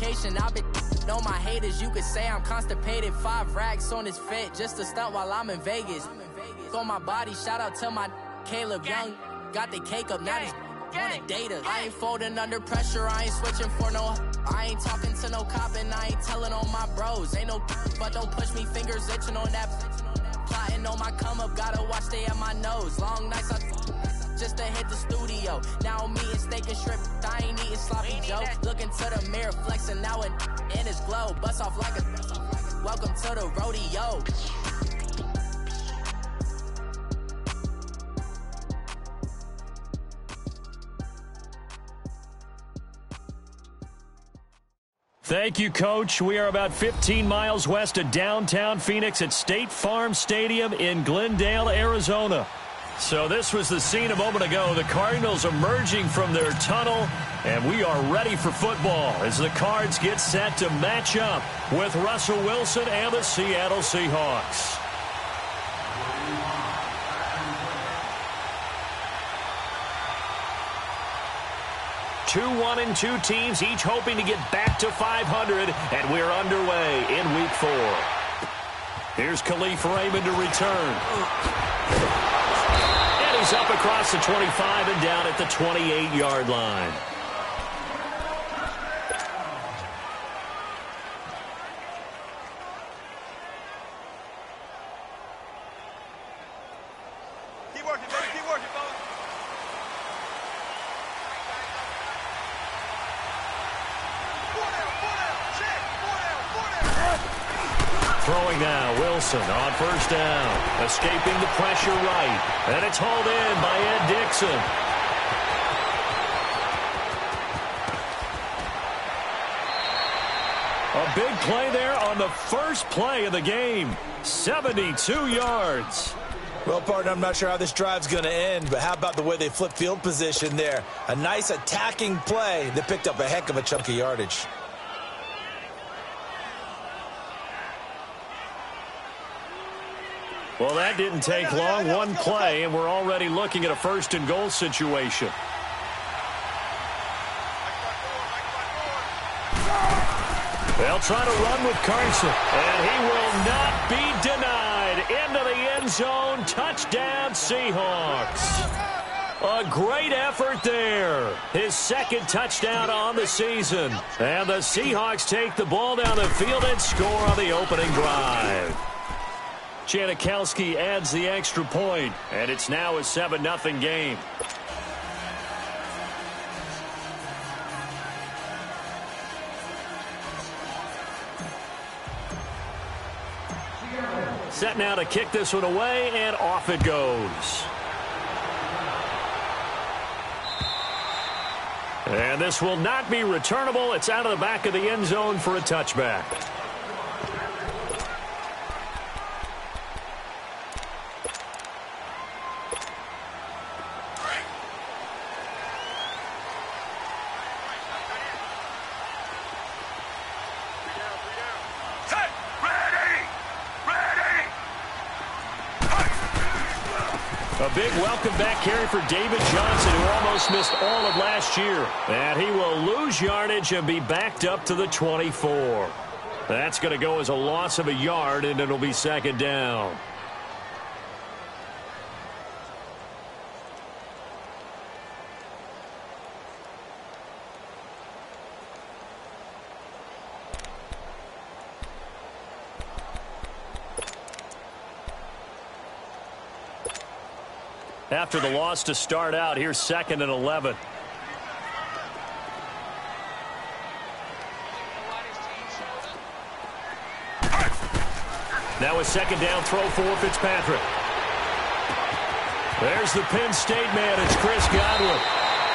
vacation. I've been know my haters, you could say I'm constipated. 5 racks on his fit, just a stunt while I'm in Vegas. On my body, shout out to my Caleb Young. Got the cake up, now he's wanna date us. I ain't folding under pressure, I ain't switching for no. I ain't talking to no cop and I ain't telling on my bros. Ain't no but don't push me, fingers itching on that. Plotting on my come up, gotta watch stay at my nose. Long nights I just to hit the studio. Now I'm eating steak and shrimp, I ain't eating sloppy Joe. Looking to the mirror, flexing now and in his glow. Bust off like a welcome to the rodeo. Thank you, Coach. We are about 15 miles west of downtown Phoenix at State Farm Stadium in Glendale, Arizona. So this was the scene a moment ago. The Cardinals emerging from their tunnel, and we are ready for football as the Cards get set to match up with Russell Wilson and the Seattle Seahawks. Two 1-2 teams, each hoping to get back to 500, and we're underway in Week 4. Here's Khalif Raymond to return. And he's up across the 25 and down at the 28-yard line. Keep working, baby. Keep working, fellas. Throwing now, Wilson on first down. Escaping the pressure right. And it's hauled in by Ed Dixon. A big play there on the first play of the game. 72 yards. Well, partner, I'm not sure how this drive's going to end, but how about the way they flip field position there? A nice attacking play that picked up a heck of a chunk of yardage. Well, that didn't take long. One play, and we're already looking at a first-and-goal situation. They'll try to run with Carson, and he will not be denied. Into the end zone. Touchdown, Seahawks. A great effort there. His second touchdown on the season. And the Seahawks take the ball down the field and score on the opening drive. Janikowski adds the extra point, and it's now a 7-0 game. Set now to kick this one away, and off it goes. And this will not be returnable. It's out of the back of the end zone for a touchback. A big welcome back carry for David Johnson, who almost missed all of last year. And he will lose yardage and be backed up to the 24. That's going to go as a loss of a yard, and it'll be second down. After the loss to start out, here's 2nd and 11. Now a second down throw for Fitzpatrick. There's the Penn State man. It's Chris Godwin.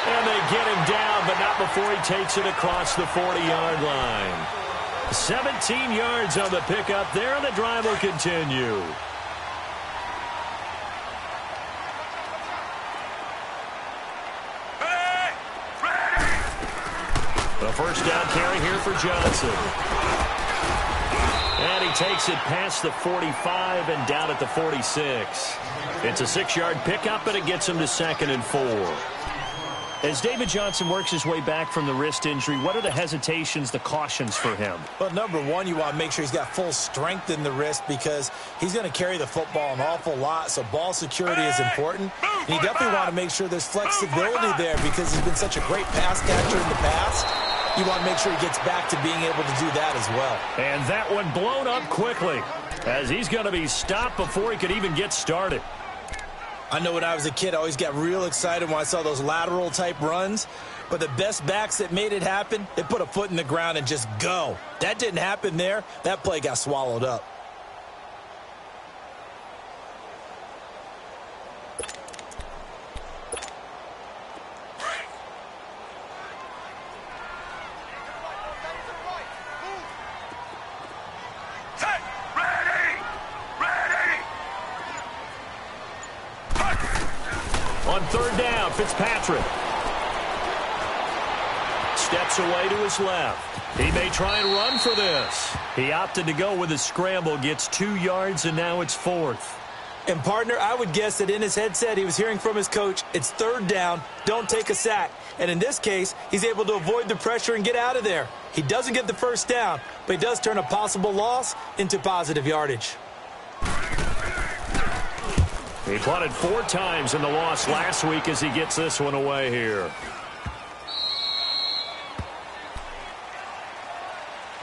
And they get him down, but not before he takes it across the 40-yard line. 17 yards on the pickup there, and the drive will continue. The first down carry here for Johnson. And he takes it past the 45 and down at the 46. It's a 6-yard pickup, and it gets him to 2nd and 4. As David Johnson works his way back from the wrist injury, what are the hesitations, the cautions for him? Well, number one, you want to make sure he's got full strength in the wrist because he's going to carry the football an awful lot, so ball security is important. And you definitely want to make sure there's flexibility there because he's been such a great pass catcher in the past. You want to make sure he gets back to being able to do that as well. And that one blown up quickly as he's going to be stopped before he could even get started. I know when I was a kid, I always got real excited when I saw those lateral-type runs. But the best backs that made it happen, they put a foot in the ground and just go. That didn't happen there. That play got swallowed up. On third down, Fitzpatrick steps away to his left. He may try and run for this. He opted to go with a scramble, gets 2 yards, and now it's fourth. And, partner, I would guess that in his headset he was hearing from his coach, it's third down, don't take a sack. And in this case, he's able to avoid the pressure and get out of there. He doesn't get the first down, but he does turn a possible loss into positive yardage. He punted 4 times in the loss last week as he gets this one away here.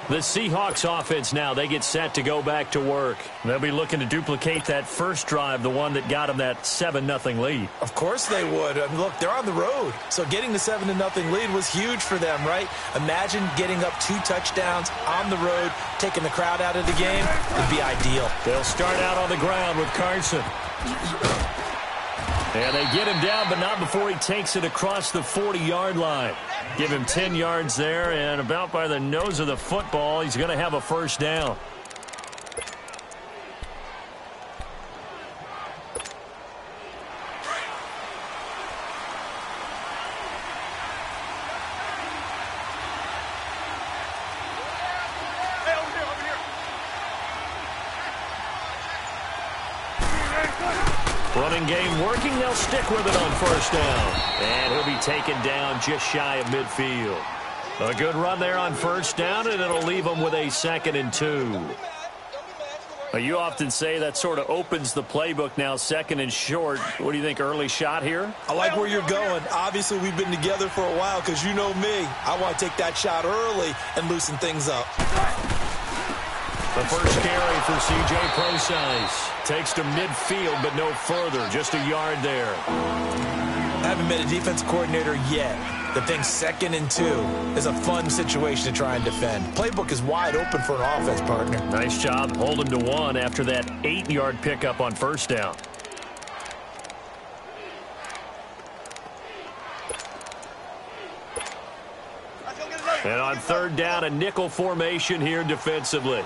The Seahawks offense now, they get set to go back to work. They'll be looking to duplicate that first drive, the one that got them that 7-0 lead. Of course they would. I mean, look, they're on the road. So getting the 7-0 lead was huge for them, right? Imagine getting up 2 touchdowns on the road, taking the crowd out of the game. It'd be ideal. They'll start out on the ground with Carson. And they get him down, but not before he takes it across the 40-yard line. Give him 10 yards there, and about by the nose of the football, he's going to have a first down. Running game working. They'll stick with it on first down. And he'll be taken down just shy of midfield. A good run there on first down, and it'll leave them with a 2nd and 2. You often say that sort of opens the playbook now, 2nd and short. What do you think, early shot here? I like where you're going. Obviously, we've been together for a while because you know me. I want to take that shot early and loosen things up. The first carry for C.J. Prosise. Takes to midfield, but no further. Just a yard there. I haven't met a defense coordinator yet that thinks 2nd and 2 is a fun situation to try and defend. Playbook is wide open for an offense, partner. Nice job holding to 1 after that 8-yard pickup on first down. And on third down, a nickel formation here defensively.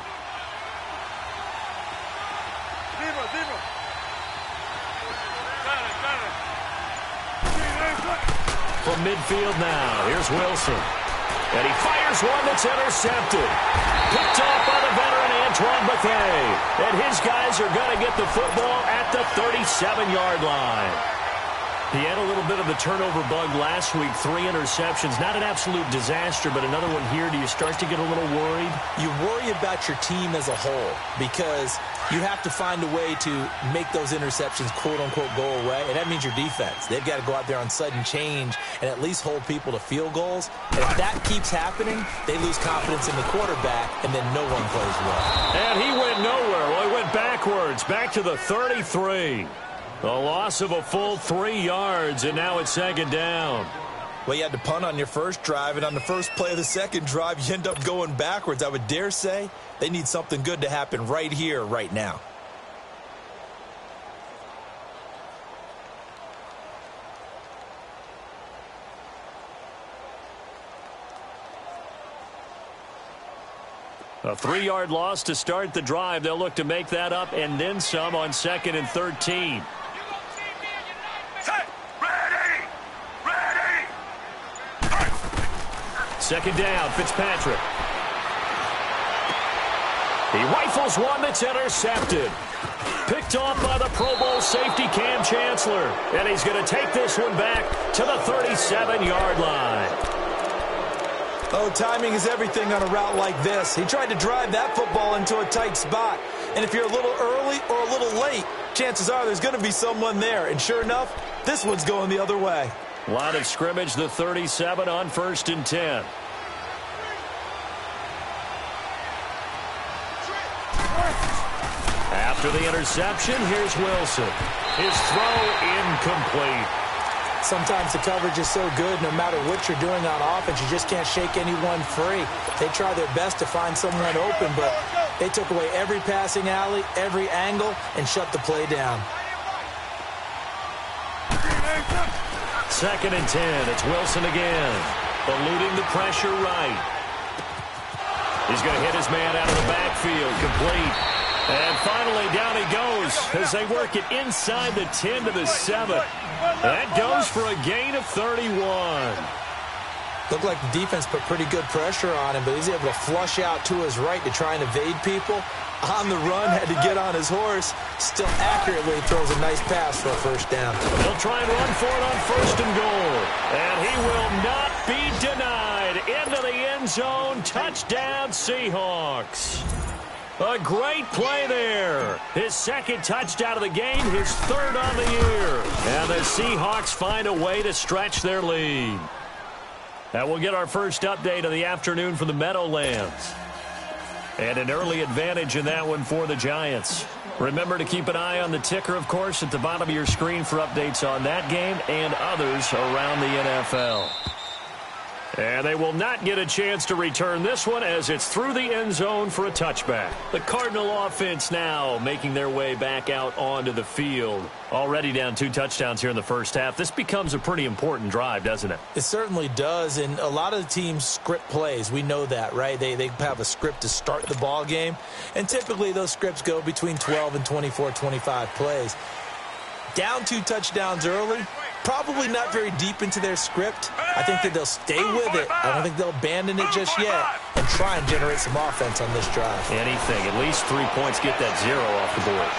From midfield now, here's Wilson. And he fires one that's intercepted. Picked off by the veteran Antoine Bethea. And his guys are going to get the football at the 37-yard line. He had a little bit of the turnover bug last week, 3 interceptions. Not an absolute disaster, but another one here. Do you start to get a little worried? You worry about your team as a whole because you have to find a way to make those interceptions, quote-unquote, go away, and that means your defense. They've got to go out there on sudden change and at least hold people to field goals. And if that keeps happening, they lose confidence in the quarterback, and then no one plays well. And he went nowhere. Well, he went backwards, back to the 33. A loss of a full 3 yards, and now it's 2nd down. Well, you had to punt on your first drive, and on the first play of the second drive, you end up going backwards. I would dare say they need something good to happen right here, right now. A 3-yard loss to start the drive. They'll look to make that up and then some on 2nd and 13. Second down, Fitzpatrick. He rifles one that's intercepted. Picked off by the Pro Bowl safety Cam Chancellor. And he's going to take this one back to the 37-yard line. Oh, timing is everything on a route like this. He tried to drive that football into a tight spot. And if you're a little early or a little late, chances are there's going to be someone there. And sure enough, this one's going the other way. Line of scrimmage, the 37 on 1st and 10. After the interception, here's Wilson. His throw incomplete. Sometimes the coverage is so good, no matter what you're doing on offense, you just can't shake anyone free. They try their best to find someone open, but they took away every passing alley, every angle, and shut the play down. 2nd and 10. It's Wilson again. Eluding the pressure right. He's going to hit his man out of the backfield. Complete. And finally, down he goes as they work it inside the 10 to the 7. That goes for a gain of 31. Looked like the defense put pretty good pressure on him, but he's able to flush out to his right to try and evade people. On the run, had to get on his horse. Still accurately throws a nice pass for a first down. They'll try and run for it on 1st and goal. And he will not be denied. Into the end zone. Touchdown, Seahawks. A great play there. His 2nd touchdown of the game, his 3rd on the year. And the Seahawks find a way to stretch their lead. And we'll get our first update of the afternoon from the Meadowlands. And an early advantage in that one for the Giants. Remember to keep an eye on the ticker, of course, at the bottom of your screen for updates on that game and others around the NFL. And they will not get a chance to return this one as it's through the end zone for a touchback. The Cardinal offense now making their way back out onto the field. Already down 2 touchdowns here in the first half. This becomes a pretty important drive, doesn't it? It certainly does, and a lot of the teams script plays. We know that, right? They have a script to start the ball game, and typically those scripts go between 12 and 24, 25 plays. Down 2 touchdowns early. Probably not very deep into their script. I think that they'll stay with it. I don't think they'll abandon it just yet and try and generate some offense on this drive. Anything. At least 3 points. Get that 0 off the board.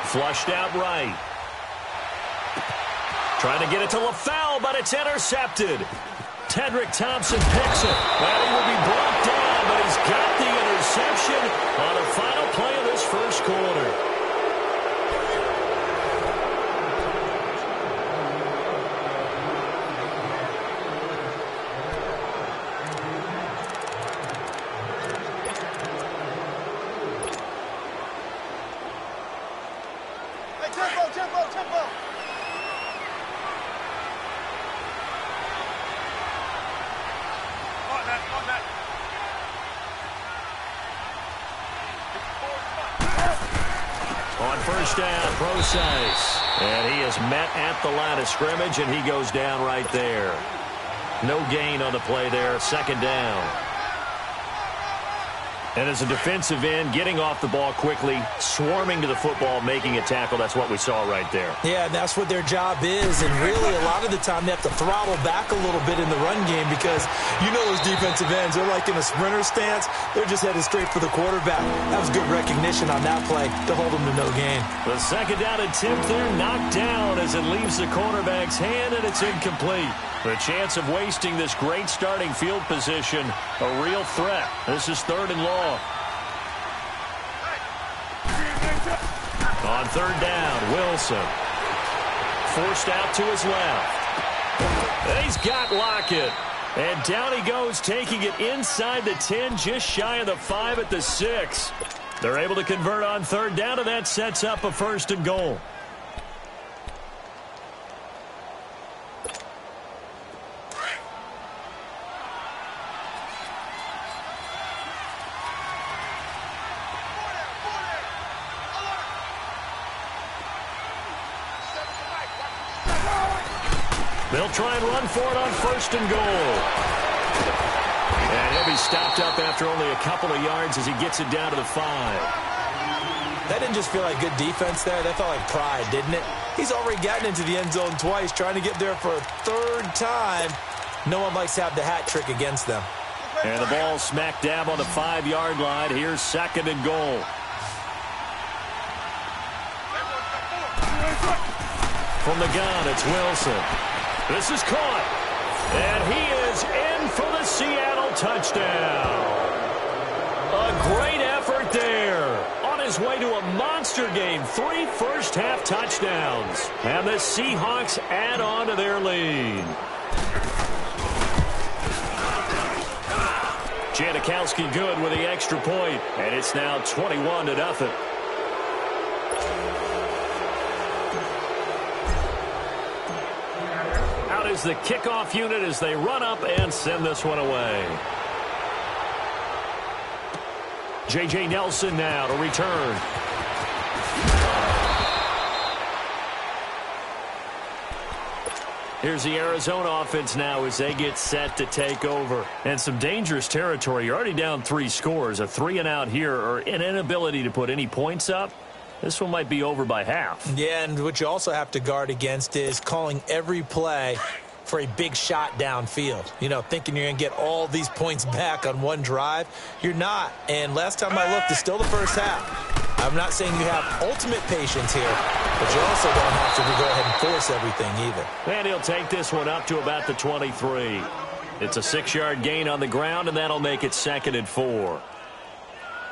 Flushed out right. Trying to get it to LaFell, but it's intercepted. Tedrick Thompson picks it. Well, he will be brought down, but he's got the interception on the final play of this first quarter. On first down, Procise. And he is met at the line of scrimmage, and he goes down right there. No gain on the play there. 2nd down. And as a defensive end, getting off the ball quickly, swarming to the football, making a tackle, that's what we saw right there. Yeah, and that's what their job is. And really, a lot of the time, they have to throttle back a little bit in the run game because you know those defensive ends, they're like in a sprinter stance. They're just headed straight for the quarterback. That was good recognition on that play to hold them to no gain. The 2nd down attempt there knocked down as it leaves the cornerback's hand, and it's incomplete. The chance of wasting this great starting field position, a real threat. This is 3rd and long. On 3rd down, Wilson. Forced out to his left. And he's got Lockett. And down he goes, taking it inside the 10, just shy of the 5 at the 6. They're able to convert on 3rd down, and that sets up a 1st and goal. They'll try and run for it on 1st and goal. And he'll be stopped up after only a couple of yards as he gets it down to the 5. That didn't just feel like good defense there. That felt like pride, didn't it? He's already gotten into the end zone twice, trying to get there for a 3rd time. No one likes to have the hat trick against them. And the ball smack dab on the 5-yard line. Here's 2nd and goal. From the gun, it's Wilson. This is caught. And he is in for the Seattle touchdown. A great effort there. On his way to a monster game. 3 first-half touchdowns. And the Seahawks add on to their lead. Janikowski good with the extra point. And it's now 21-0. Out is the kickoff unit as they run up and send this one away. J.J. Nelson now to return. Here's the Arizona offense now as they get set to take over. And some dangerous territory. You're already down 3 scores. A 3-and-out here or an inability to put any points up. This one might be over by half. Yeah, and what you also have to guard against is calling every play for a big shot downfield. You know, thinking you're going to get all these points back on one drive. You're not. And last time I looked, it's still the first half. I'm not saying you have ultimate patience here, but you also don't have to go ahead and force everything either. And he'll take this one up to about the 23. It's a 6-yard gain on the ground, and that'll make it 2nd and 4.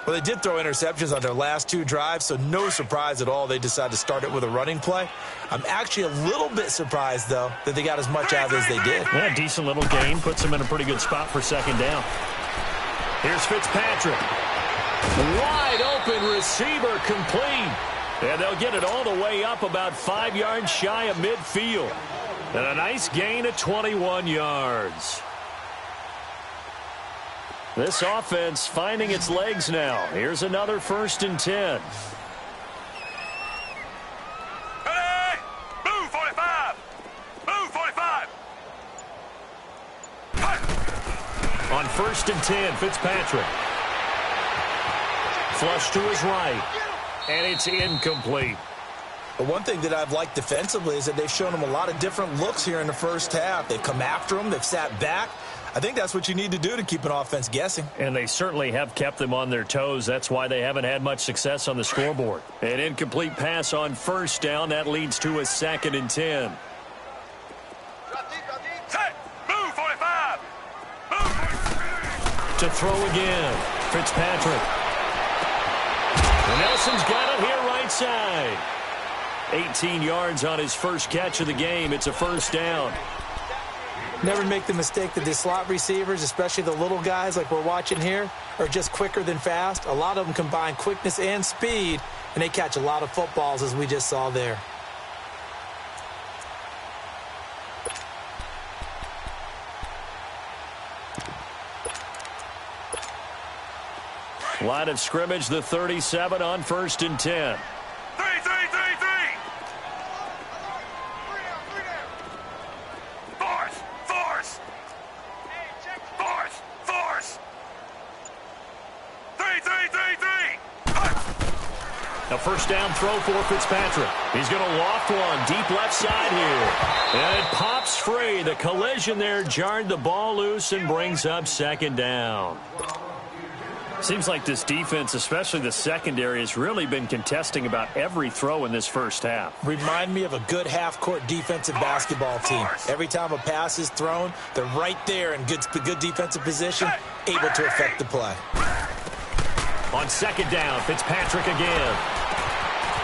Well, they did throw interceptions on their last 2 drives, so no surprise at all they decided to start it with a running play. I'm actually a little bit surprised, though, that they got as much out as they did. Yeah, decent little gain. Puts them in a pretty good spot for 2nd down. Here's Fitzpatrick. Wide open receiver complete. And they'll get it all the way up about 5 yards shy of midfield. And a nice gain of 21 yards. This offense finding its legs now. Here's another 1st and 10. Hey! Move 45! Move 45! On 1st and 10, Fitzpatrick. Flush to his right. And it's incomplete. But one thing that I've liked defensively is that they've shown them a lot of different looks here in the first half. They've come after them. They've sat back. I think that's what you need to do to keep an offense guessing. And they certainly have kept them on their toes. That's why they haven't had much success on the scoreboard. An incomplete pass on 1st down. That leads to a 2nd and 10. Set! Move 45! Move! To throw again. Fitzpatrick. And Nelson's got it here right side. 18 yards on his first catch of the game. It's a 1st down. Never make the mistake that the slot receivers, especially the little guys like we're watching here, are just quicker than fast. A lot of them combine quickness and speed, and they catch a lot of footballs, as we just saw there. Line of scrimmage, the 37 on 1st and 10. 3! Force! 3! A 1st down throw for Fitzpatrick. He's going to loft one deep left side here. And it pops free. The collision there jarred the ball loose and brings up 2nd down. Seems like this defense, especially the secondary, has really been contesting about every throw in this first half. Remind me of a good half-court defensive basketball team. Every time a pass is thrown, they're right there in good defensive position, able to affect the play. On 2nd down, Fitzpatrick again.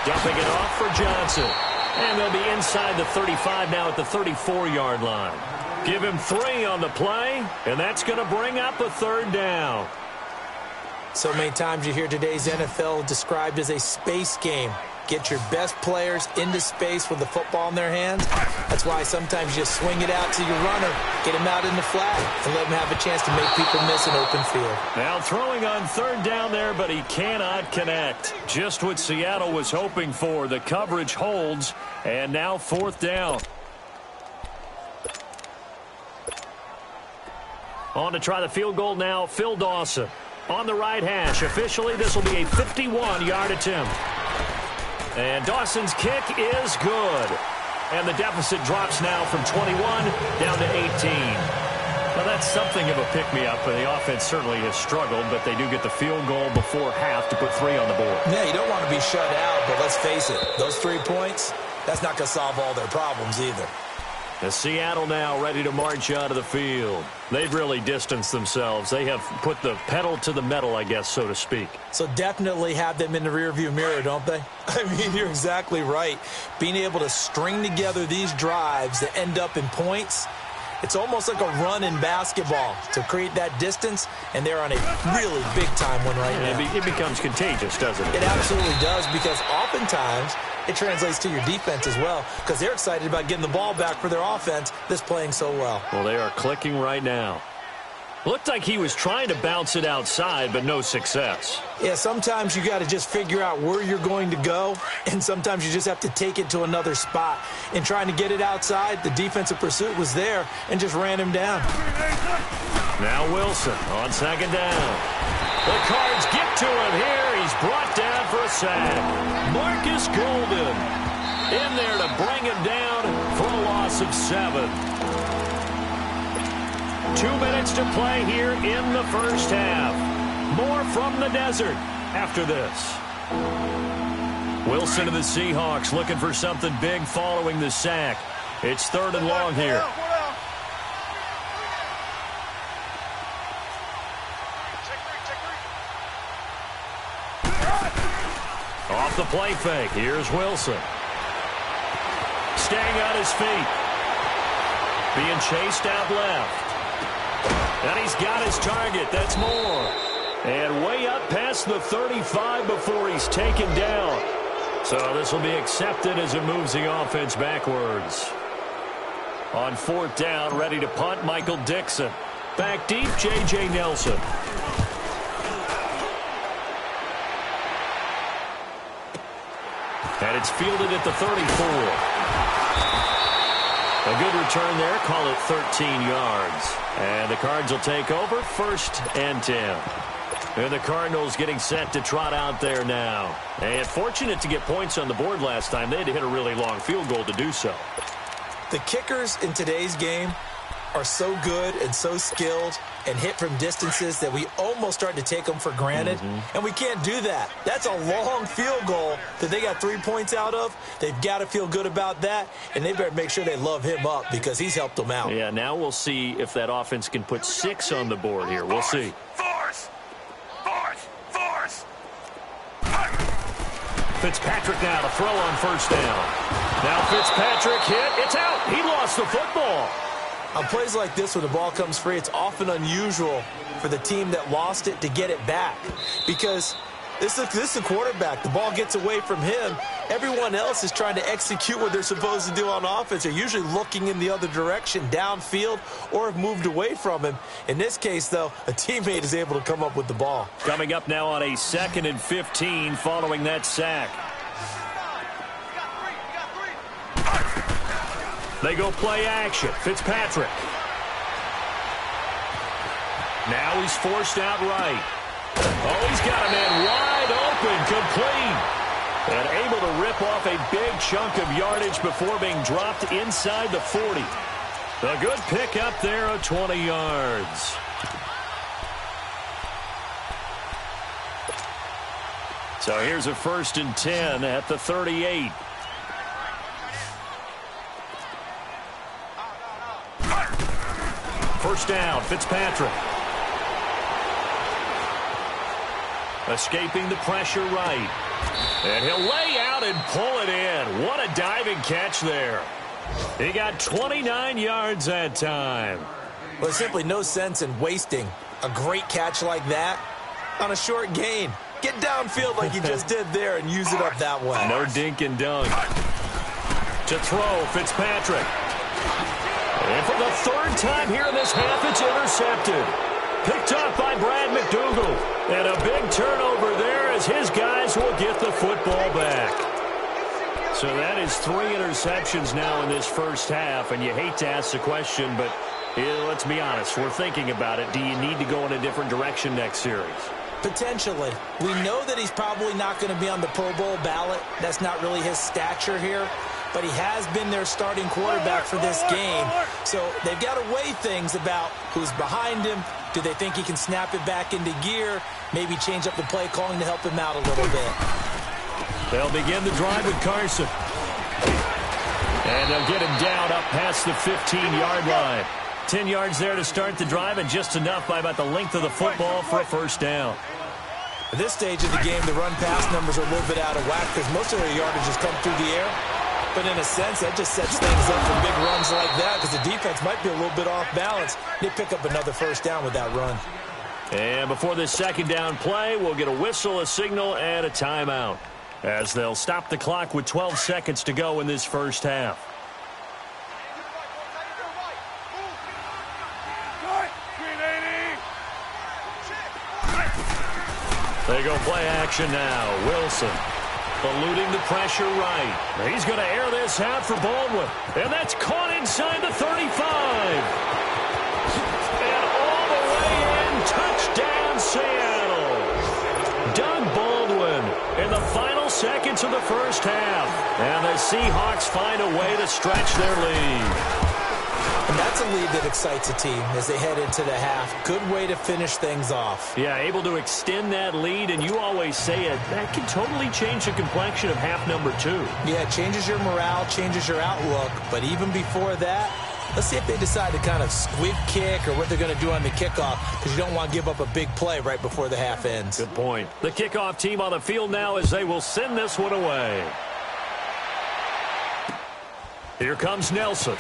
Dumping it off for Johnson. And they'll be inside the 35 now at the 34-yard line. Give him 3 on the play, and that's going to bring up a 3rd down. So many times you hear today's NFL described as a space game. Get your best players into space with the football in their hands. That's why sometimes you just swing it out to your runner, get him out in the flat, and let him have a chance to make people miss an open field. Now throwing on 3rd down there, but he cannot connect. Just what Seattle was hoping for. The coverage holds, and now 4th down. On to try the field goal now, Phil Dawson. On the right hash. Officially, this will be a 51-yard attempt. And Dawson's kick is good. And the deficit drops now from 21 down to 18. Well, that's something of a pick-me-up, and the offense certainly has struggled, but they do get the field goal before half to put 3 on the board. Yeah, you don't want to be shut out, but let's face it, those 3 points, that's not going to solve all their problems either. As Seattle now ready to march out of the field. They've really distanced themselves. They have put the pedal to the metal, I guess, so to speak. So definitely have them in the rearview mirror, don't they? I mean, you're exactly right. Being able to string together these drives that end up in points, it's almost like a run in basketball to create that distance, and they're on a really big-time one right now. It becomes contagious, doesn't it? It absolutely does, because oftentimes it translates to your defense as well, because they're excited about getting the ball back for their offense that's playing so well. Well, they are clicking right now. Looked like he was trying to bounce it outside, but no success. Yeah, sometimes you got to just figure out where you're going to go, and sometimes you just have to take it to another spot. In trying to get it outside, the defensive pursuit was there and just ran him down. Now Wilson on second down. The Cards get to him here. He's brought down for a sack. Marcus Golden in there to bring him down for a loss of 7. 2 minutes to play here in the first half. More from the desert after this. Wilson of the Seahawks looking for something big following the sack. It's 3rd and long here. Off the play fake. Here's Wilson. Staying on his feet. Being chased out left. And he's got his target. That's more. And way up past the 35 before he's taken down. So this will be accepted as it moves the offense backwards. On 4th down, ready to punt, Michael Dixon. Back deep, J.J. Nelson. And it's fielded at the 34. A good return there. Call it 13 yards. And the Cards will take over 1st and 10. And the Cardinals getting set to trot out there now. And fortunate to get points on the board last time. They had to hit a really long field goal to do so. The kickers in today's game are so good and so skilled and hit from distances that we almost start to take them for granted. And we can't do that. That's a long field goal that they got 3 points out of. They've got to feel good about that, and they better make sure they love him up because he's helped them out. Yeah, now we'll see if that offense can put 6 on the board here. We'll see. Force! Fitzpatrick now to throw on 1st down. Now Fitzpatrick hit. It's out. He lost the football. On plays like this where the ball comes free, it's often unusual for the team that lost it to get it back because this is the quarterback. The ball gets away from him. Everyone else is trying to execute what they're supposed to do on offense. They're usually looking in the other direction, downfield, or have moved away from him. In this case, though, a teammate is able to come up with the ball. Coming up now on a 2nd and 15 following that sack. They go play action. Fitzpatrick. Now he's forced out right. Oh, he's got a man wide open, complete. And able to rip off a big chunk of yardage before being dropped inside the 40. A good pick up there of 20 yards. So here's a 1st and 10 at the 38. First down, Fitzpatrick. Escaping the pressure right. And he'll lay out and pull it in. What a diving catch there. He got 29 yards that time. Well, there's simply no sense in wasting a great catch like that on a short gain. Get downfield like you just did there and use it up that way. No dink and dunk. To throw, Fitzpatrick. And for the 3rd time here in this half, it's intercepted. Picked up by Brad McDougal. And a big turnover there as his guys will get the football back. So that is 3 interceptions now in this first half. And you hate to ask the question, but let's be honest. We're thinking about it. Do you need to go in a different direction next series? Potentially. We know that he's probably not going to be on the Pro Bowl ballot. That's not really his stature here. But he has been their starting quarterback for this game. So they've got to weigh things about who's behind him. Do they think he can snap it back into gear? Maybe change up the play calling to help him out a little bit. They'll begin the drive with Carson. And they'll get him down up past the 15-yard line. 10 yards there to start the drive, and just enough by about the length of the football for a first down. At this stage of the game, the run-pass numbers are a little bit out of whack because most of their yardage has come through the air. But in a sense, that just sets things up for big runs like that because the defense might be a little bit off balance. They pick up another first down with that run. And before this second down play, we'll get a whistle, a signal, and a timeout, as they'll stop the clock with 12 seconds to go in this first half. They go play action now. Wilson eluding the pressure right. He's going to air this out for Baldwin. And that's caught inside the 35. And all the way in. Touchdown, Seattle. Doug Baldwin in the final seconds of the first half. And the Seahawks find a way to stretch their lead. And that's a lead that excites a team as they head into the half. Good way to finish things off. Yeah, able to extend that lead, and you always say it, that can totally change the complexion of half number 2. Yeah, it changes your morale, changes your outlook. But even before that, let's see if they decide to kind of squib kick or what they're going to do on the kickoff, because you don't want to give up a big play right before the half ends. Good point. The kickoff team on the field now as they will send this one away. Here comes Nelson.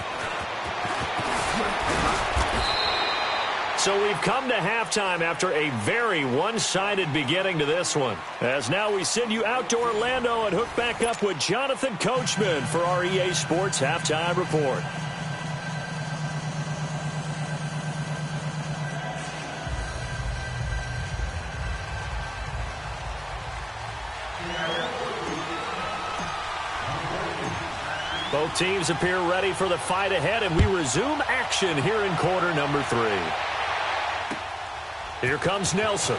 So we've come to halftime after a very one-sided beginning to this one. As now we send you out to Orlando and hook back up with Jonathan Coachman for our EA Sports Halftime Report. Both teams appear ready for the fight ahead, and we resume action here in quarter number 3. Here comes Nelson.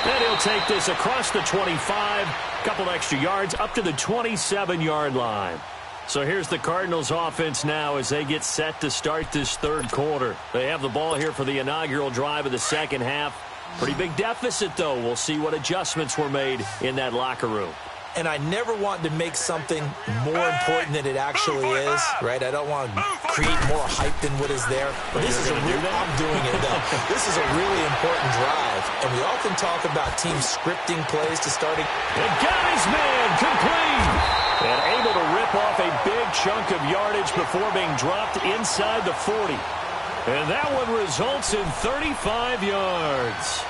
And he'll take this across the 25. Couple extra yards up to the 27-yard line. So here's the Cardinals offense now as they get set to start this third quarter. They have the ball here for the inaugural drive of the second half. Pretty big deficit, though. We'll see what adjustments were made in that locker room. And I never want to make something more important than it actually is, right? I don't want to create more hype than what is there. But this is a real, I'm doing it, though. This is a really important drive. And we often talk about teams scripting plays to starting. And got his man complete. And able to rip off a big chunk of yardage before being dropped inside the 40. And that one results in 35 yards.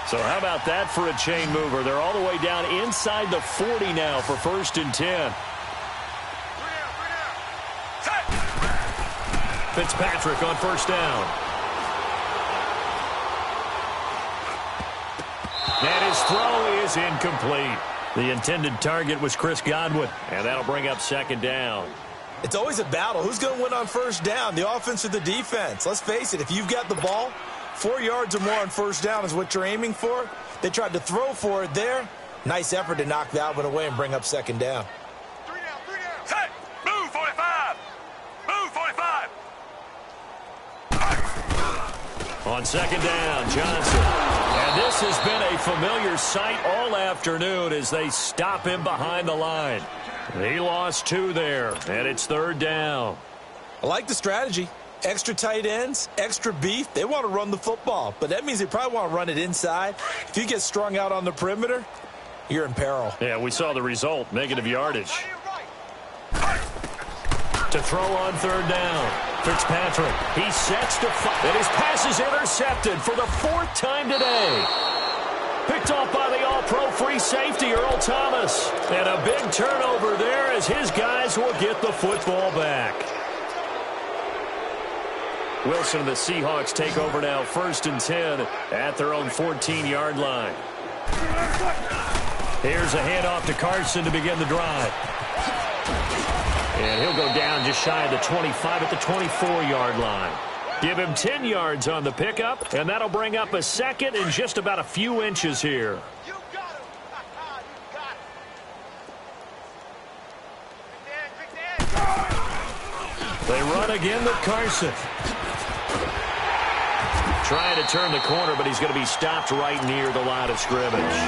So how about that for a chain mover? They're all the way down inside the 40 now for 1st and 10. Fitzpatrick on first down. And his throw is incomplete. The intended target was Chris Godwin, and that'll bring up second down. It's always a battle. Who's going to win on first down, the offense or the defense? Let's face it, if you've got the ball, 4 yards or more on first down is what you're aiming for. They tried to throw for it there. Nice effort to knock that one away and bring up second down. 3 down. Set. Move 45. Move 45. On second down, Johnson. And this has been a familiar sight all afternoon as they stop him behind the line. He lost 2 there, and it's third down. I like the strategy. Extra tight ends, extra beef. They want to run the football, but that means they probably want to run it inside. If you get strung out on the perimeter, you're in peril. Yeah, we saw the result, negative yardage. To throw on third down, Fitzpatrick. He sets to fire, and his pass is intercepted for the 4th time today. Picked off by the all-pro free safety, Earl Thomas. And a big turnover there as his guys will get the football back. Wilson and the Seahawks take over now, 1st and 10 at their own 14-yard line. Here's a handoff to Carson to begin the drive. And he'll go down just shy of the 25 at the 24-yard line. Give him 10 yards on the pickup, and that'll bring up a second and just about a few inches here. They run again with Carson. Trying to turn the corner, but he's going to be stopped right near the line of scrimmage.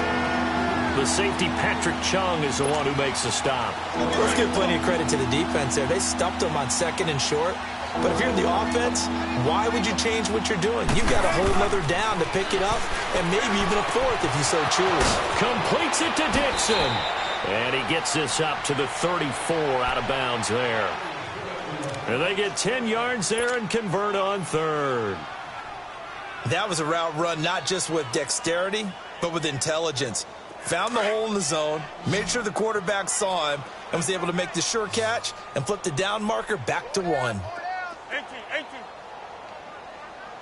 The safety, Patrick Chung, is the one who makes the stop. Let's give plenty of credit to the defense there. They stumped him on 2nd and short. But if you're in the offense, why would you change what you're doing? You've got a whole nother down to pick it up, and maybe even a 4th if you so choose. Completes it to Dixon. And he gets this up to the 34 out of bounds there. And they get 10 yards there and convert on 3rd. That was a route run not just with dexterity, but with intelligence. Found the hole in the zone, made sure the quarterback saw him, and was able to make the sure catch and flip the down marker back to 1. 18,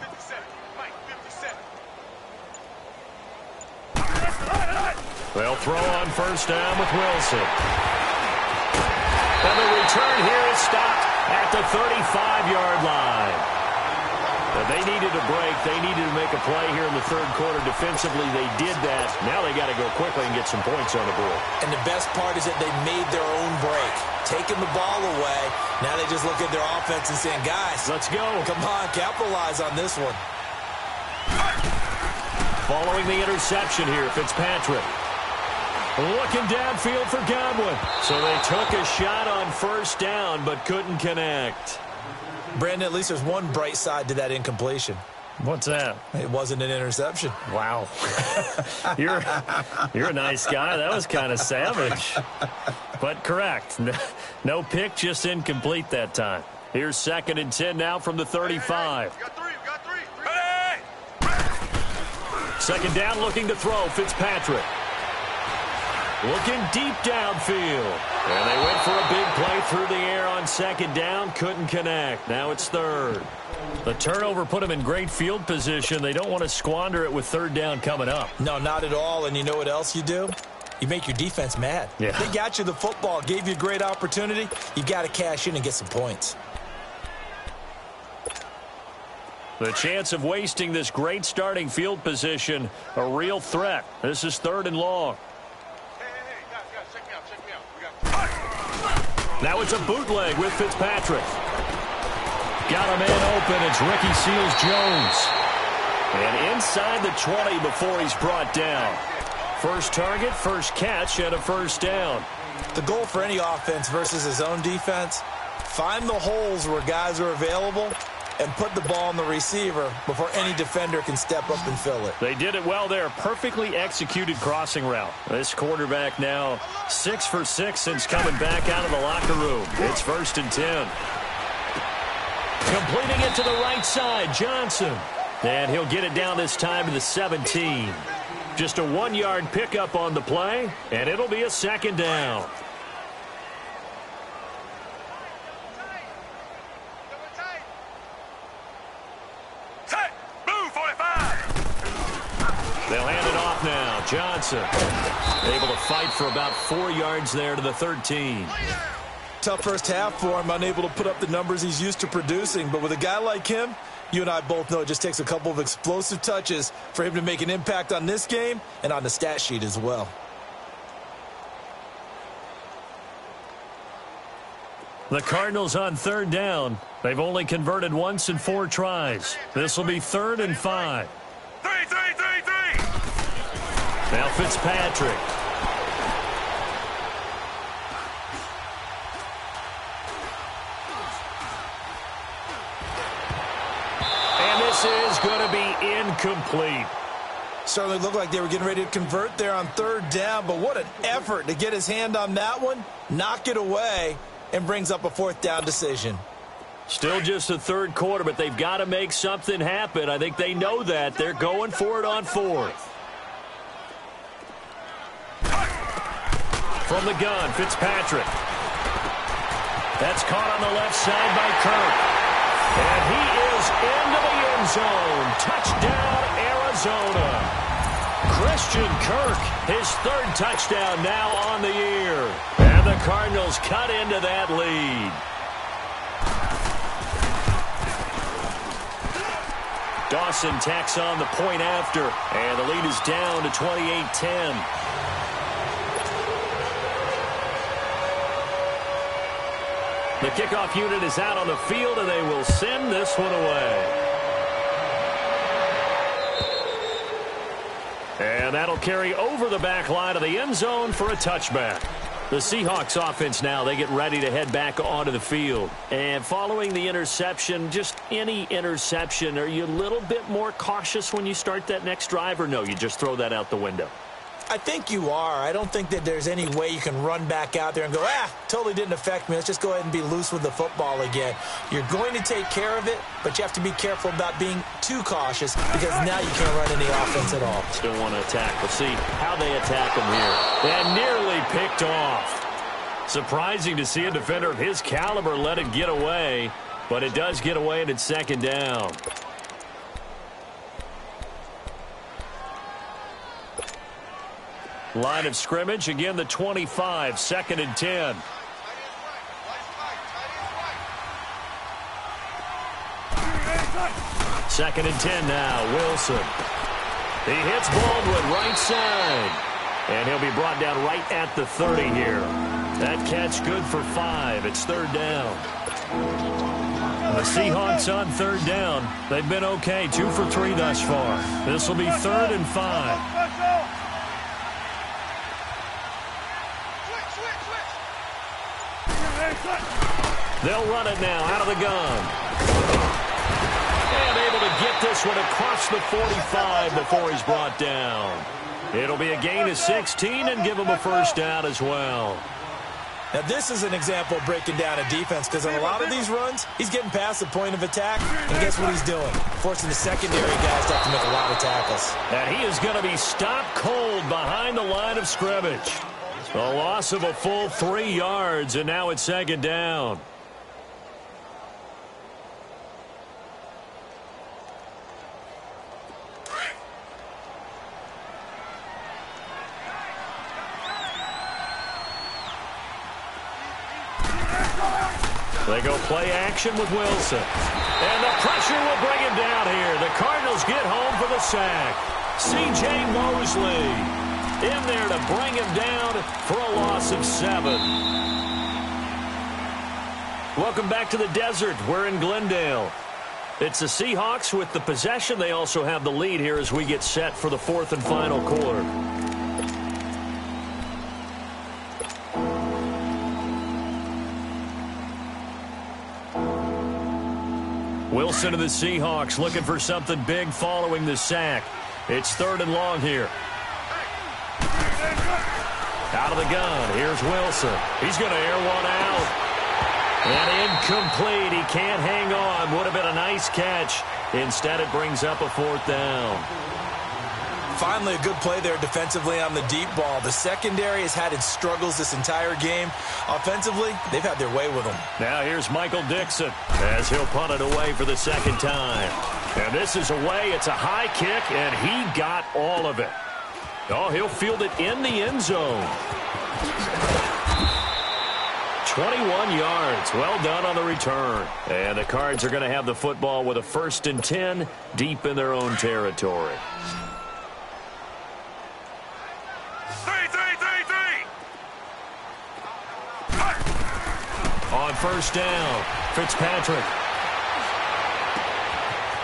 57, Mike, 57. They'll throw on first down with Wilson. And the return here is stopped at the 35-yard line. And they needed a break. They needed to make a play here in the 3rd quarter. Defensively, they did that. Now they got to go quickly and get some points on the board. And the best part is that they made their own break. Taking the ball away. Now they just look at their offense and saying, guys, let's go. Come on, capitalize on this one. Following the interception here, Fitzpatrick. Looking downfield for Godwin. So they took a shot on first down, but couldn't connect. Brandon, at least there's one bright side to that incompletion. What's that? It wasn't an interception. Wow. You're a nice guy. That was kind of savage. But correct. No pick, just incomplete that time. Here's 2nd and 10 now from the 35. We got three. Second down, looking to throw. Fitzpatrick. Looking deep downfield. And they went for a big play through the air on 2nd down. Couldn't connect. Now it's 3rd. The turnover put them in great field position. They don't want to squander it with 3rd down coming up. No, not at all. And you know what else you do? You make your defense mad. Yeah. They got you the football, gave you a great opportunity. You got to cash in and get some points. The chance of wasting this great starting field position, a real threat. This is 3rd and long. Guys, check me out. Now it's a bootleg with Fitzpatrick. Got a man open. It's Ricky Seals-Jones. And inside the 20 before he's brought down. First target, first catch, and a first down. The goal for any offense versus his own defense, find the holes where guys are available and put the ball on the receiver before any defender can step up and fill it. They did it well there. Perfectly executed crossing route. This quarterback now 6 for 6 since coming back out of the locker room. It's 1st and 10. Completing it to the right side, Johnson. And he'll get it down this time to the 17. Just a 1-yard pickup on the play, and it'll be a 2nd down. They'll hand it off now. Johnson able to fight for about 4 yards there to the 13. Tough first half for him, unable to put up the numbers he's used to producing. But with a guy like him, you and I both know it just takes a couple of explosive touches for him to make an impact on this game and on the stat sheet as well. The Cardinals on 3rd down. They've only converted once in 4 tries. This will be 3rd and 5. Three. Now Fitzpatrick. And this is going to be incomplete. Certainly looked like they were getting ready to convert there on 3rd down, but what an effort to get his hand on that one, knock it away, and brings up a 4th down decision. Still just the 3rd quarter, but they've got to make something happen. I think they know that. They're going for it on 4th. From the gun, Fitzpatrick. That's caught on the left side by Kirk. And he is into the end zone. Touchdown, Arizona. Christian Kirk, his 3rd touchdown now on the year. And the Cardinals cut into that lead. Dawson tacks on the point after, and the lead is down to 28-10. The kickoff unit is out on the field, and they will send this one away. And that'll carry over the back line of the end zone for a touchback. The Seahawks offense now, they get ready to head back onto the field. And following the interception, just any interception, are you a little bit more cautious when you start that next drive, or no, you just throw that out the window? I think you are. I don't think that there's any way you can run back out there and go, totally didn't affect me. Let's just go ahead and be loose with the football again. You're going to take care of it, but you have to be careful about being too cautious because now you can't run any offense at all. Still want to attack. We'll see how they attack him here. And nearly picked off. Surprising to see a defender of his caliber let it get away, but it does get away and it's second down. Line of scrimmage, again the 25, 2nd and 10. Second and 10 now, Wilson. He hits Baldwin right side. And he'll be brought down right at the 30 here. That catch good for 5. It's 3rd down. The Seahawks on 3rd down. They've been okay, 2 for 3 thus far. This will be 3rd and 5. They'll run it now out of the gun. And able to get this one across the 45 before he's brought down. It'll be a gain of 16 and give him a 1st down as well. Now, this is an example of breaking down a defense because in a lot of these runs, he's getting past the point of attack, and guess what he's doing? Forcing the secondary guys to have to make a lot of tackles. And he is going to be stopped cold behind the line of scrimmage. A loss of a full 3 yards, and now it's 2nd down. They go play action with Wilson. And the pressure will bring him down here. The Cardinals get home for the sack. C.J. Mosley in there to bring him down for a loss of 7. Welcome back to the desert. We're in Glendale. It's the Seahawks with the possession. They also have the lead here as we get set for the 4th and final quarter. Wilson of the Seahawks looking for something big following the sack. It's 3rd and long here. Out of the gun. Here's Wilson. He's going to air one out. And incomplete. He can't hang on. Would have been a nice catch. Instead, it brings up a 4th down. Finally, a good play there defensively on the deep ball. The secondary has had its struggles this entire game. Offensively, they've had their way with them. Now here's Michael Dixon as he'll punt it away for the 2nd time. And this is away. It's a high kick, and he got all of it. Oh, he'll field it in the end zone. 21 yards. Well done on the return. And the Cards are going to have the football with a 1st and 10 deep in their own territory. 1st down, Fitzpatrick.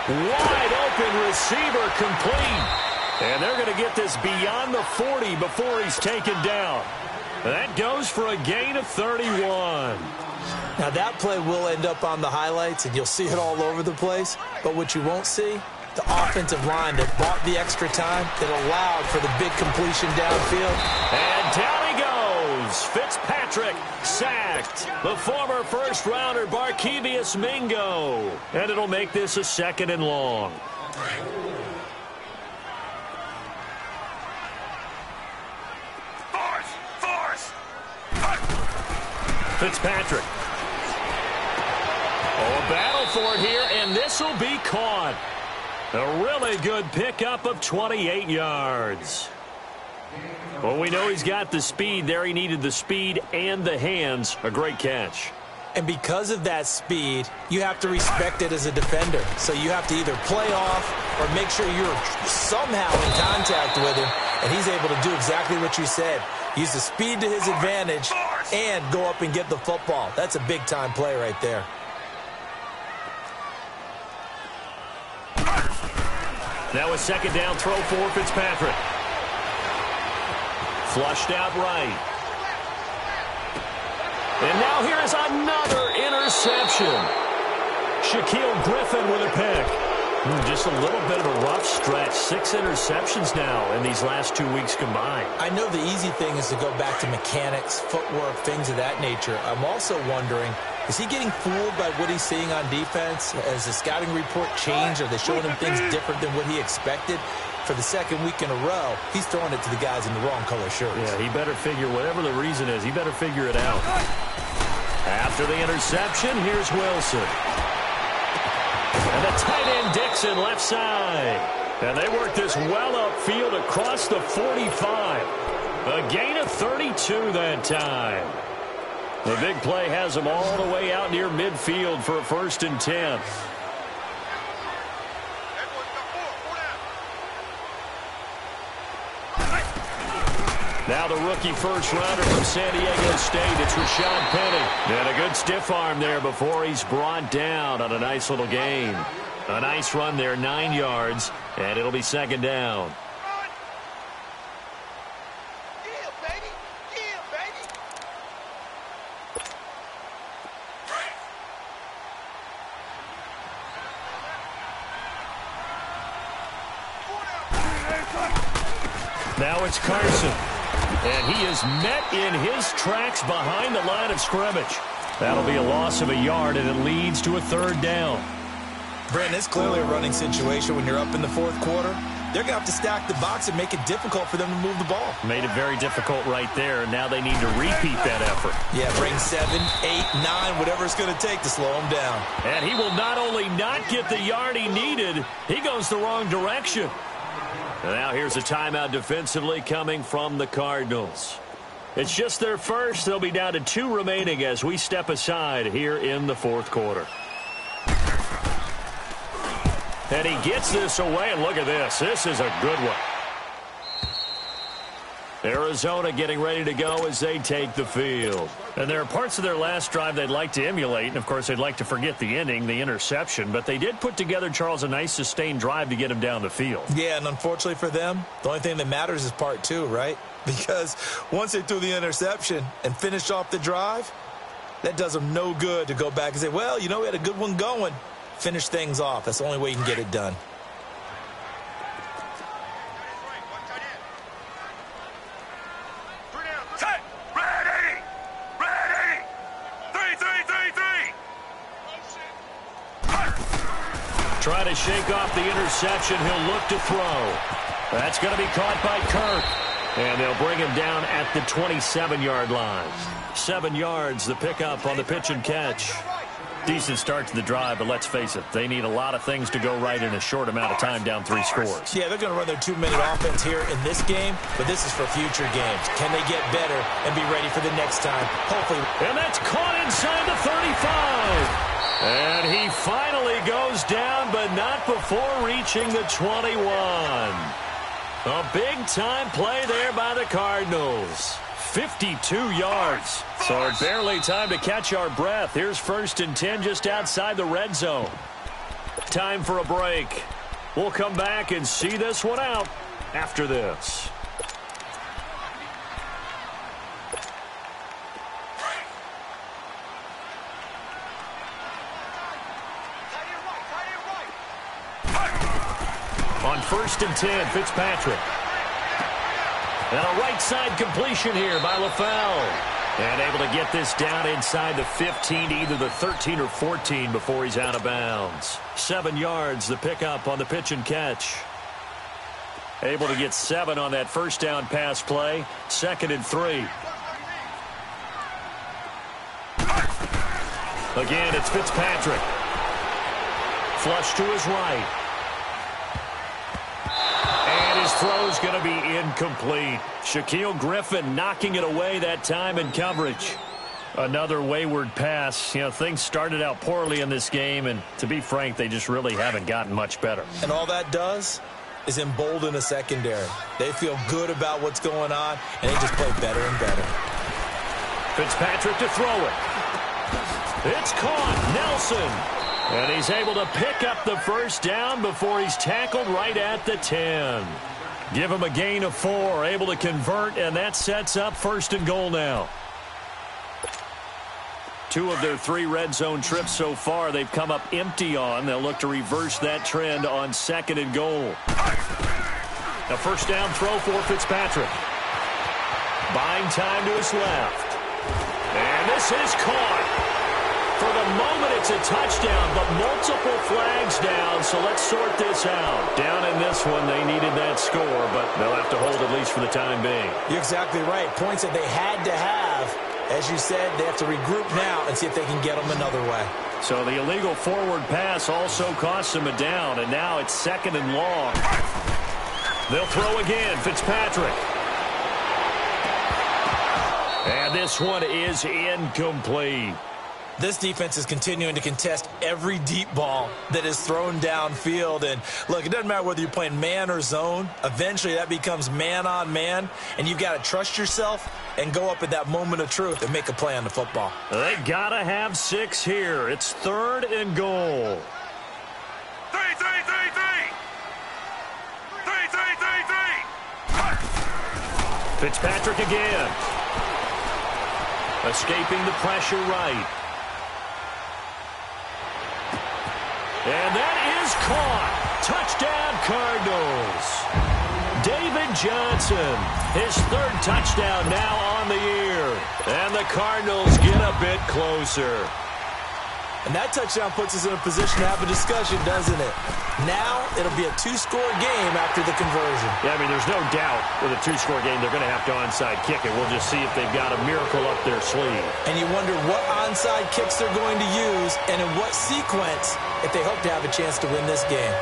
Wide open receiver complete. And they're going to get this beyond the 40 before he's taken down. That goes for a gain of 31. Now that play will end up on the highlights, and you'll see it all over the place. But what you won't see, the offensive line that bought the extra time, that allowed for the big completion downfield. And down he goes. Fitzpatrick sacked. The former first-rounder Barkevious Mingo. And it'll make this a 2nd and long. Force! Fitzpatrick. Oh, a battle for it here, and this will be caught. A really good pickup of 28 yards. Well, we know he's got the speed there. He needed the speed and the hands. A great catch. And because of that speed, you have to respect it as a defender. So you have to either play off or make sure you're somehow in contact with him. And he's able to do exactly what you said. Use the speed to his advantage and go up and get the football. That's a big-time play right there. Now a 2nd down throw for Fitzpatrick. Flushed out right. And now here's another interception. Shaquill Griffin with a pick. Just a little bit of a rough stretch. 6 interceptions now in these last 2 weeks combined. I know the easy thing is to go back to mechanics, footwork, things of that nature. I'm also wondering, is he getting fooled by what he's seeing on defense? Has the scouting report changed? Are they showing him things different than what he expected? For the second week in a row, he's throwing it to the guys in the wrong color shirts. Yeah, he better figure, whatever the reason is, he better figure it out. After the interception, here's Wilson. And the tight end Dixon left side. And they work this well upfield across the 45. A gain of 32 that time. The big play has them all the way out near midfield for a 1st and 10. Now the rookie first-rounder from San Diego State, it's Rashad Penny. And a good stiff arm there before he's brought down on a nice little gain. A nice run there, 9 yards, and it'll be 2nd down. Now it's Carson. And he is met in his tracks behind the line of scrimmage. That'll be a loss of a yard, and it leads to a 3rd down. Brandon, it's clearly a running situation when you're up in the 4th quarter. They're going to have to stack the box and make it difficult for them to move the ball. Made it very difficult right there. Now they need to repeat that effort. Yeah, bring 7, 8, 9, whatever it's going to take to slow him down. And he will not only not get the yard he needed, he goes the wrong direction. And now here's a timeout defensively coming from the Cardinals. It's just their first. They'll be down to 2 remaining as we step aside here in the 4th quarter. And he gets this away, and look at this. This is a good one. Arizona getting ready to go as they take the field. And there are parts of their last drive they'd like to emulate, and of course they'd like to forget the ending, the interception, but they did put together, Charles, a nice sustained drive to get him down the field. Yeah, and unfortunately for them, the only thing that matters is part 2, right? Because once they threw the interception and finished off the drive, that does them no good to go back and say, well, you know, we had a good one going. Finish things off. That's the only way you can get it done. Trying to shake off the interception. He'll look to throw. That's going to be caught by Kirk. And they'll bring him down at the 27-yard line. 7 yards, the pickup on the pitch and catch. Decent start to the drive, but let's face it, they need a lot of things to go right in a short amount of time, down 3 scores. Yeah, they're going to run their 2-minute offense here in this game, but this is for future games. Can they get better and be ready for the next time? Hopefully. And that's caught inside the 35. And he finally goes down, but not before reaching the 21. A big-time play there by the Cardinals. 52 yards. So barely time to catch our breath. Here's 1st and 10 just outside the red zone. Time for a break. We'll come back and see this one out after this. On 1st and 10, Fitzpatrick. And a right side completion here by LaFell. And able to get this down inside the 15, either the 13 or 14 before he's out of bounds. 7 yards, the pickup on the pitch and catch. Able to get 7 on that first down pass play. 2nd and 3. Again, it's Fitzpatrick. Flush to his right. His throw's going to be incomplete. Shaquill Griffin knocking it away that time in coverage. Another wayward pass. You know, things started out poorly in this game, and to be frank, they just really haven't gotten much better. And all that does is embolden the secondary. They feel good about what's going on, and they just play better and better. Fitzpatrick to throw it. It's caught. Nelson. And he's able to pick up the first down before he's tackled right at the 10. Give them a gain of 4, able to convert, and that sets up 1st and goal now. 2 of their 3 red zone trips so far they've come up empty on. They'll look to reverse that trend on 2nd and goal. A 1st down throw for Fitzpatrick. Buying time to his left. And this is caught. For the moment, it's a touchdown, but multiple flags down, so let's sort this out. Down in this one, they needed that score, but they'll have to hold at least for the time being. You're exactly right. Points that they had to have. As you said, they have to regroup now and see if they can get them another way. So the illegal forward pass also costs them a down, and now it's 2nd and long. They'll throw again. Fitzpatrick. And this one is incomplete. This defense is continuing to contest every deep ball that is thrown downfield. And, look, it doesn't matter whether you're playing man or zone. Eventually, that becomes man-on-man, and you've got to trust yourself and go up at that moment of truth and make a play on the football. They got to have 6 here. It's 3rd and goal. 3. Fitzpatrick again. Escaping the pressure right. And that is caught. Touchdown, Cardinals. David Johnson, his 3rd touchdown now on the year. And the Cardinals get a bit closer. And that touchdown puts us in a position to have a discussion, doesn't it? Now it'll be a 2-score game after the conversion. Yeah, I mean, there's no doubt with a 2-score game they're going to have to onside kick it. We'll just see if they've got a miracle up their sleeve. And you wonder what onside kicks they're going to use and in what sequence if they hope to have a chance to win this game.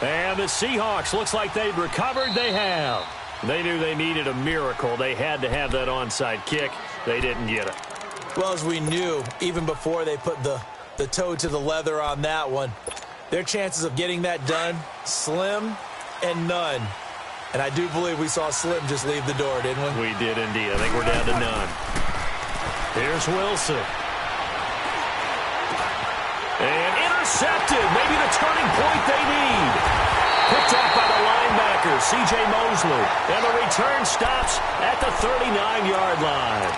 And the Seahawks, looks like they've recovered. They have. They knew they needed a miracle. They had to have that onside kick. They didn't get it. Well, as we knew, even before they put the toe to the leather on that one, their chances of getting that done, slim and none. And I do believe we saw Slim just leave the door, didn't we? We did indeed. I think we're down to none. Here's Wilson. And intercepted. Maybe the turning point they need. Picked up by the linebacker, C.J. Mosley. And the return stops at the 39-yard line.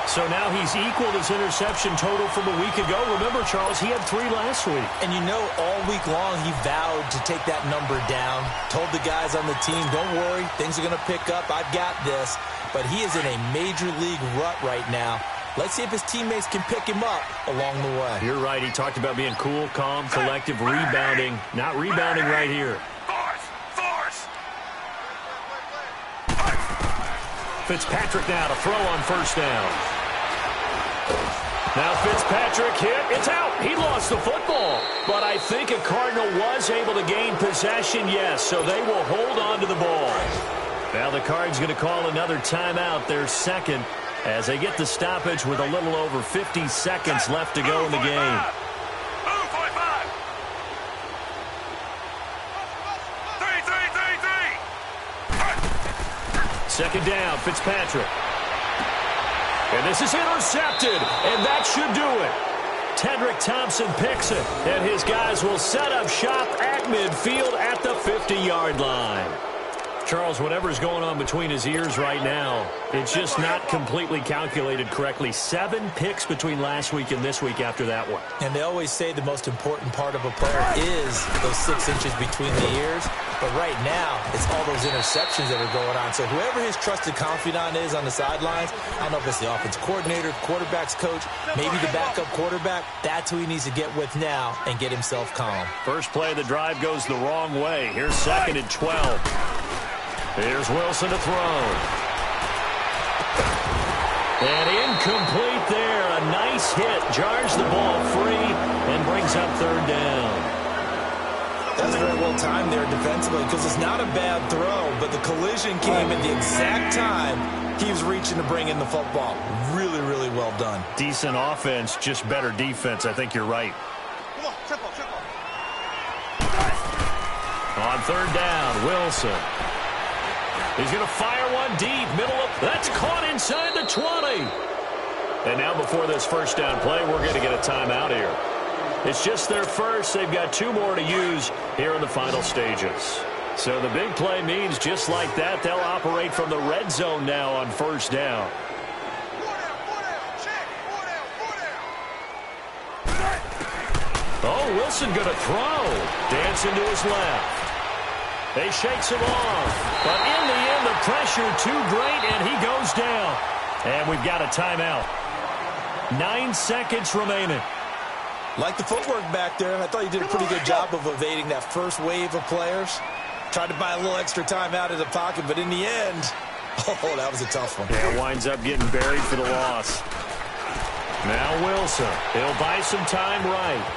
So now he's equaled his interception total from a week ago. Remember, Charles, he had 3 last week. And you know, all week long he vowed to take that number down. Told the guys on the team, don't worry, things are going to pick up. I've got this. But he is in a major league rut right now. Let's see if his teammates can pick him up along the way. You're right. He talked about being cool, calm, collective, rebounding. Not rebounding right here. Force! Fitzpatrick now to throw on 1st down. Now Fitzpatrick hit. It's out. He lost the football. But I think a Cardinal was able to gain possession, yes. So they will hold on to the ball. Now the Cards going to call another timeout, their 2nd, as they get the stoppage with a little over 50 seconds left to go in the game. 2nd down, Fitzpatrick. And this is intercepted, and that should do it. Tedrick Thompson picks it, and his guys will set up shop at midfield at the 50-yard line. Charles, whatever's going on between his ears right now, it's just not completely calculated correctly. 7 picks between last week and this week after that one. And they always say the most important part of a player is those 6 inches between the ears. But right now, it's all those interceptions that are going on. So whoever his trusted confidant is on the sidelines, I don't know if it's the offense coordinator, quarterback's coach, maybe the backup quarterback, that's who he needs to get with now and get himself calm. First play of the drive goes the wrong way. Here's 2nd and 12. Here's Wilson to throw. And incomplete there. A nice hit. Jars the ball free and brings up 3rd down. That's very well timed there defensively because it's not a bad throw, but the collision came at the exact time he was reaching to bring in the football. Really, really well done. Decent offense, just better defense. I think you're right. Come on, triple. On 3rd down, Wilson. He's going to fire one deep, middle of... That's caught inside the 20. And now before this 1st down play, we're going to get a timeout here. It's just their first. They've got 2 more to use here in the final stages. So the big play means just like that, they'll operate from the red zone now on first down. Oh, Wilson going to throw. Dancing to his left. They shakes him off. But in the end, the pressure too great, and he goes down. And we've got a timeout. 9 seconds remaining. Like the footwork back there, I thought you did a pretty good job of evading that first wave of players. Tried to buy a little extra time out of the pocket, but in the end, oh, that was a tough one. Yeah, winds up getting buried for the loss. Now Wilson. He'll buy some time right.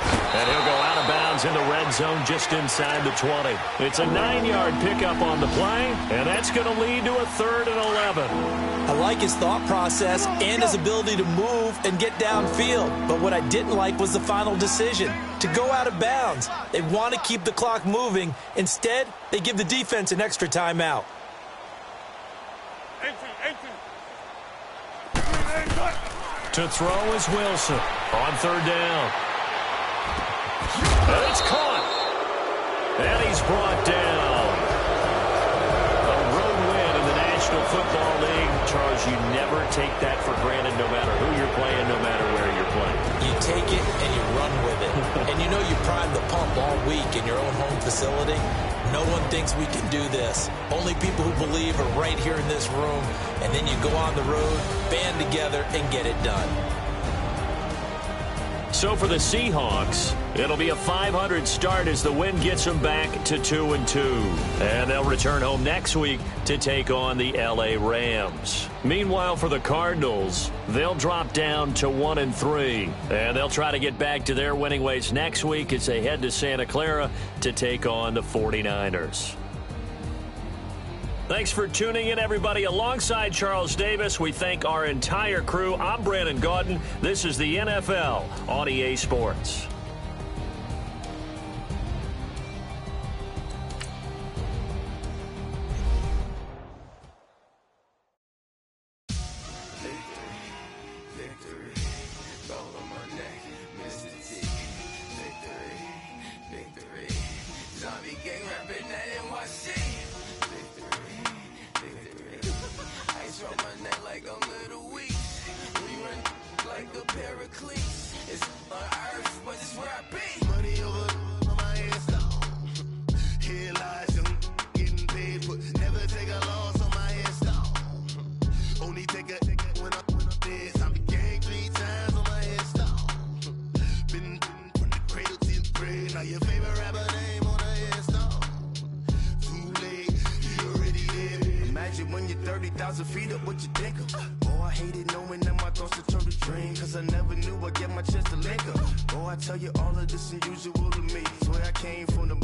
And he'll go out of bounds in the red zone just inside the 20. It's a 9-yard pickup on the play, and that's going to lead to a 3rd and 11. I like his thought process and his ability to move and get downfield. But what I didn't like was the final decision, to go out of bounds. They want to keep the clock moving. Instead, they give the defense an extra timeout. To throw is Wilson on 3rd down. And it's caught. And he's brought down. A road win in the National Football League. Charles, you never take that for granted no matter who you're playing, no matter where you're playing. You take it and you run with it. And you know you prime the pump all week in your own home facility. No one thinks we can do this. Only people who believe are right here in this room. And then you go on the road, band together, and get it done. So for the Seahawks, it'll be a 500 start as the win gets them back to 2-2. And they'll return home next week to take on the LA Rams. Meanwhile, for the Cardinals, they'll drop down to 1-3. And they'll try to get back to their winning ways next week as they head to Santa Clara to take on the 49ers. Thanks for tuning in, everybody. Alongside Charles Davis, we thank our entire crew. I'm Brandon Gaudin. This is the NFL on EA Sports. When you're 30,000 feet up, what you think of? Oh, I hated knowing that my thoughts would turn to dream, cause I never knew I'd get my chance to link up. Oh, I tell you all of this unusual to me. Swear I came from the